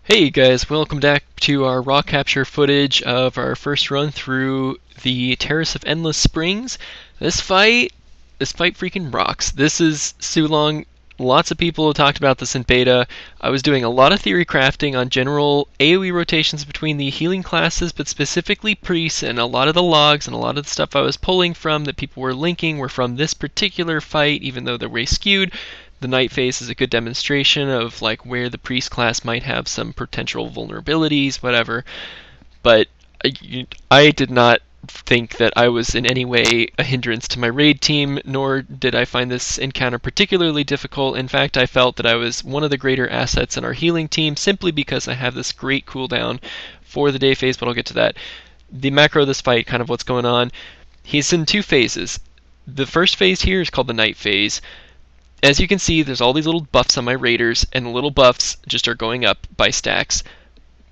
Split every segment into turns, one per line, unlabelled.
Hey guys, welcome back to our raw capture footage of our first run through the Terrace of Endless Springs. This fight freaking rocks. This is Tsulong. Lots of people have talked about this in beta. I was doing a lot of theory crafting on general AoE rotations between the healing classes, but specifically priests, and a lot of the logs and a lot of the stuff I was pulling from that people were linking were from this particular fight, even though they're way skewed. The night phase is a good demonstration of like where the priest class might have some potential vulnerabilities, whatever. But I did not think that I was in any way a hindrance to my raid team, nor did I find this encounter particularly difficult. In fact, I felt that I was one of the greater assets in our healing team simply because I have this great cooldown for the day phase, but I'll get to that. The macro of this fight, kind of what's going on. He's in two phases. The first phase here is called the night phase. As you can see, there's all these little buffs on my raiders, and the little buffs just are going up by stacks.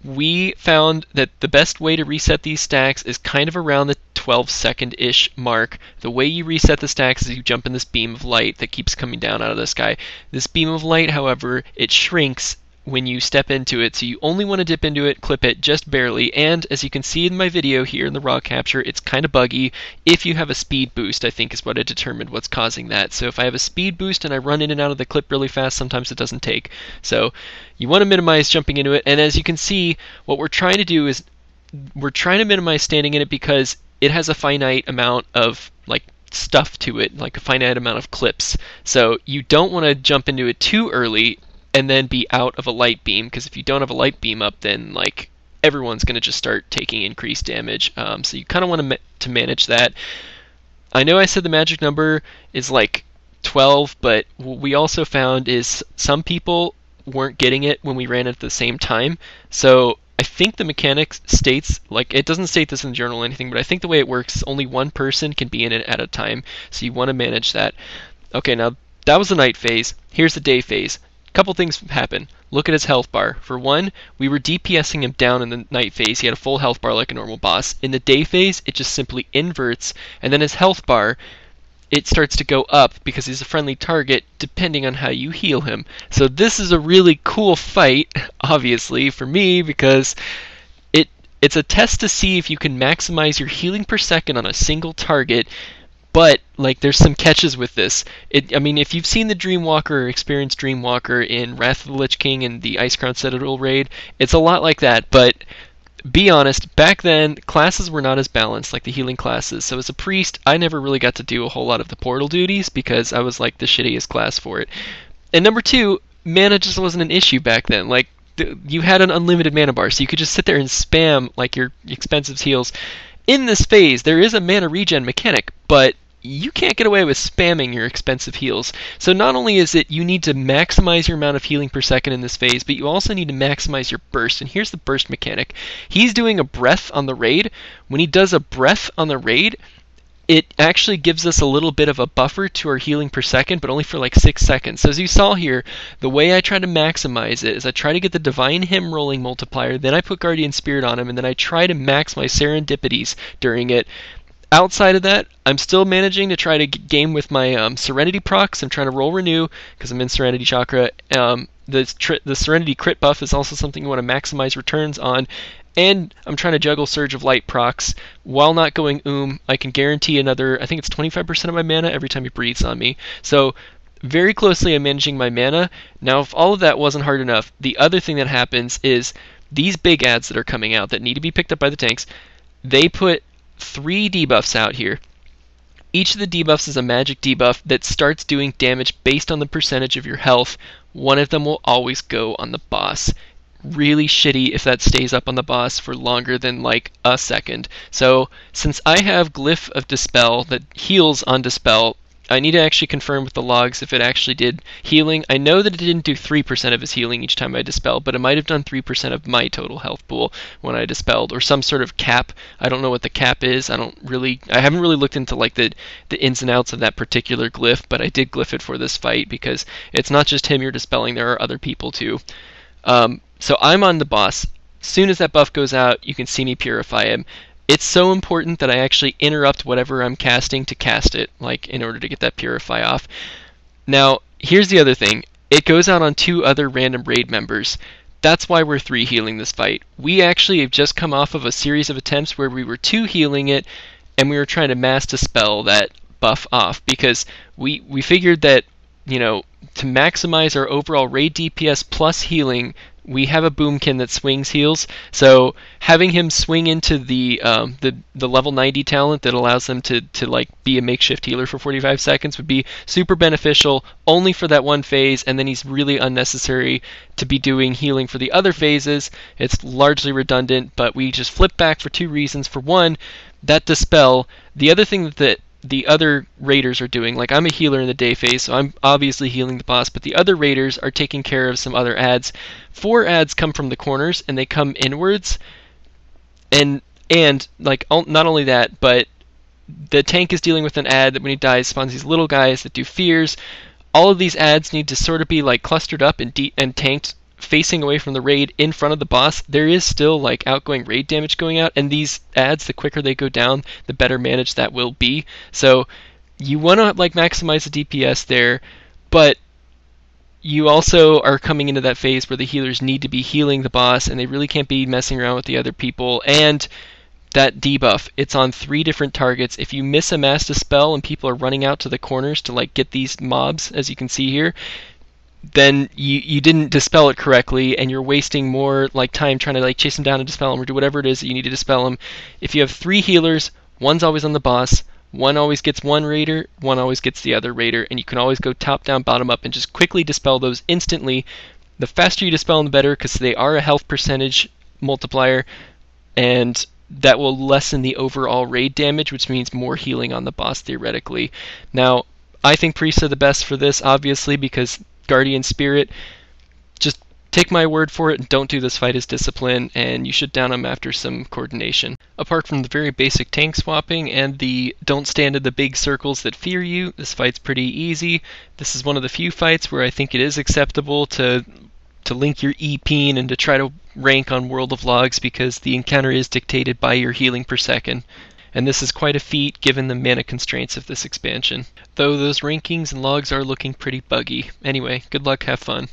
We found that the best way to reset these stacks is kind of around the 12-second-ish mark. The way you reset the stacks is you jump in this beam of light that keeps coming down out of the sky. This beam of light, however, it shrinks when you step into it, so you only want to dip into it, clip it just barely, and as you can see in my video here in the raw capture, it's kind of buggy. If you have a speed boost, I think is what I determined what's causing that. So if I have a speed boost and I run in and out of the clip really fast, sometimes it doesn't take. So you want to minimize jumping into it, and as you can see, what we're trying to do is we're trying to minimize standing in it because it has a finite amount of like stuff to it, like a finite amount of clips. So you don't want to jump into it too early and then be out of a light beam, because if you don't have a light beam up, then like everyone's going to just start taking increased damage. So you kind of want to manage that. I know I said the magic number is like 12, but what we also found is some people weren't getting it when we ran it at the same time. So I think the mechanics states, like it doesn't state this in the journal or anything, but I think the way it works is only one person can be in it at a time. So you want to manage that. Okay, now that was the night phase. Here's the day phase. Couple things happen. Look at his health bar. For one, we were DPSing him down in the night phase. He had a full health bar like a normal boss. In the day phase, it just simply inverts, and then his health bar, it starts to go up because he's a friendly target depending on how you heal him. So this is a really cool fight, obviously, for me, because it's a test to see if you can maximize your healing per second on a single target. But like, there's some catches with this. I mean, if you've seen the Dreamwalker or experienced Dreamwalker in Wrath of the Lich King and the Icecrown Citadel raid, it's a lot like that. But be honest, back then classes were not as balanced like the healing classes. So as a priest, I never really got to do a whole lot of the portal duties because I was like the shittiest class for it. And number two, mana just wasn't an issue back then. Like, you had an unlimited mana bar, so you could just sit there and spam like your expensive heals. In this phase, there is a mana regen mechanic, but you can't get away with spamming your expensive heals. So not only is it you need to maximize your amount of healing per second in this phase, but you also need to maximize your burst. And here's the burst mechanic. He's doing a breath on the raid. When he does a breath on the raid, it actually gives us a little bit of a buffer to our healing per second, but only for like 6 seconds. So as you saw here, the way I try to maximize it is I try to get the Divine Hymn rolling multiplier, then I put Guardian Spirit on him, and then I try to max my serendipities during it. Outside of that, I'm still managing to try to game with my Serenity procs. I'm trying to roll Renew because I'm in Serenity Chakra. The Serenity crit buff is also something you want to maximize returns on. And I'm trying to juggle Surge of Light procs while not going I can guarantee another, I think it's 25% of my mana every time he breathes on me. So very closely I'm managing my mana. Now if all of that wasn't hard enough, the other thing that happens is these big ads that are coming out that need to be picked up by the tanks, they put 3 debuffs out here. Each of the debuffs is a magic debuff that starts doing damage based on the percentage of your health. One of them will always go on the boss. Really shitty if that stays up on the boss for longer than like a second. So since I have Glyph of Dispel that heals on Dispel, I need to actually confirm with the logs if it actually did healing. I know that it didn't do 3% of his healing each time I dispelled, but it might have done 3% of my total health pool when I dispelled, or some sort of cap. I don't know what the cap is. I haven't really looked into like the ins and outs of that particular glyph, but I did glyph it for this fight because it's not just him you're dispelling, there are other people too. So I'm on the boss. As soon as that buff goes out, you can see me purify him. It's so important that I actually interrupt whatever I'm casting to cast it, like in order to get that purify off. Now, here's the other thing. It goes out on 2 other random raid members. That's why we're 3 healing this fight. We actually have just come off of a series of attempts where we were 2 healing it, and we were trying to mass dispel that buff off, because we figured that, you know, to maximize our overall raid DPS plus healing, we have a boomkin that swings heals. So having him swing into the level 90 talent that allows them to like be a makeshift healer for 45 seconds would be super beneficial only for that one phase, and then he's really unnecessary to be doing healing for the other phases. It's largely redundant, but we just flip back for 2 reasons. For one, that dispel. The other thing that the other raiders are doing, like I'm a healer in the day phase, so I'm obviously healing the boss, but the other raiders are taking care of some other ads. 4 ads come from the corners and they come inwards, and like not only that, but the tank is dealing with an ad that when he dies spawns these little guys that do fears. All of these ads need to sort of be like clustered up and tanked facing away from the raid in front of the boss. There is still like outgoing raid damage going out, and these ads, the quicker they go down, the better managed that will be. So you want to like maximize the DPS there, but you also are coming into that phase where the healers need to be healing the boss, and they really can't be messing around with the other people. And that debuff, it's on 3 different targets. If you miss a mass dispel and people are running out to the corners to like get these mobs, as you can see here, then you didn't dispel it correctly, and you're wasting more like time trying to like chase them down and dispel them or do whatever it is that you need to dispel them. If you have 3 healers, one's always on the boss, one always gets one raider, one always gets the other raider, and you can always go top down, bottom up, and just quickly dispel those instantly. The faster you dispel them, the better, because they are a health percentage multiplier, and that will lessen the overall raid damage, which means more healing on the boss theoretically. Now, I think priests are the best for this, obviously, because Guardian Spirit. Just take my word for it and don't do this fight as discipline, and you should down them after some coordination. Apart from the very basic tank swapping and the don't stand in the big circles that fear you, this fight's pretty easy. This is one of the few fights where I think it is acceptable to link your EP and to try to rank on World of Logs, because the encounter is dictated by your healing per second. And this is quite a feat given the mana constraints of this expansion. Though those rankings and logs are looking pretty buggy. Anyway, good luck, have fun.